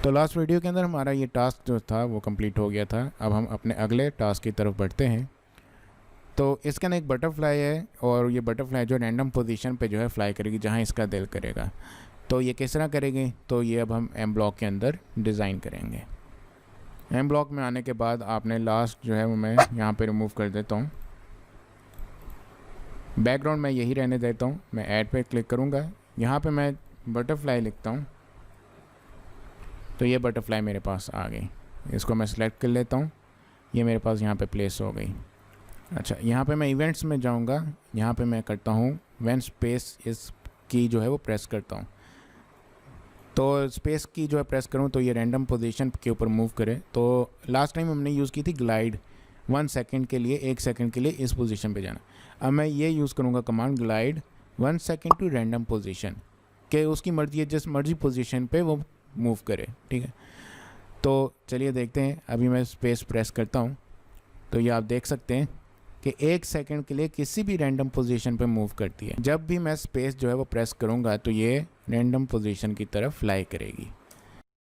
तो last video के अंदर हमारा ये टास्क जो था वो कंप्लीट हो गया था। अब हम अपने अगले टास्क की तरफ बढ़ते हैं। तो इसके अंदर एक बटरफ्लाई है और ये बटरफ्लाई जो रैंडम पोजीशन पे जो है फ्लाई करेगी जहाँ इसका दिल करेगा। तो ये किस तरह करेगी, तो ये अब हम एम ब्लॉक के अंदर डिज़ाइन करेंगे। एम ब्लॉक में आने के बाद आपने लास्ट जो है वो मैं यहाँ पे रिमूव कर देता हूँ। बैकग्राउंड मैं यही रहने देता हूँ। मैं ऐड पे क्लिक करूँगा, यहाँ पे मैं बटरफ्लाई लिखता हूँ तो ये बटरफ्लाई मेरे पास आ गई। इसको मैं सिलेक्ट कर लेता हूँ, ये मेरे पास यहाँ पे प्लेस हो गई। अच्छा, यहाँ पे मैं इवेंट्स में जाऊँगा, यहाँ पे मैं करता हूँ व्हेन स्पेस इस की जो है वो प्रेस करता हूँ। तो स्पेस की जो है प्रेस करूँ तो ये रैंडम पोजीशन के ऊपर मूव करे। तो लास्ट टाइम हमने यूज़ की थी ग्लाइड, 1 सेकंड के लिए, 1 सेकंड के लिए इस पोजीशन पे जाना। अब मैं ये यूज़ करूँगा command glide 1 second to random position, कि उसकी मर्जी है जिस मर्जी पोजीशन पे वो मूव करे। ठीक है, तो चलिए देखते हैं। अभी मैं स्पेस प्रेस करता हूँ तो ये आप देख सकते हैं कि 1 सेकंड के लिए किसी भी रैंडम पोजीशन पे मूव करती है। जब भी मैं स्पेस जो है वो प्रेस करूँगा तो ये रैंडम पोजीशन की तरफ फ्लाई करेगी।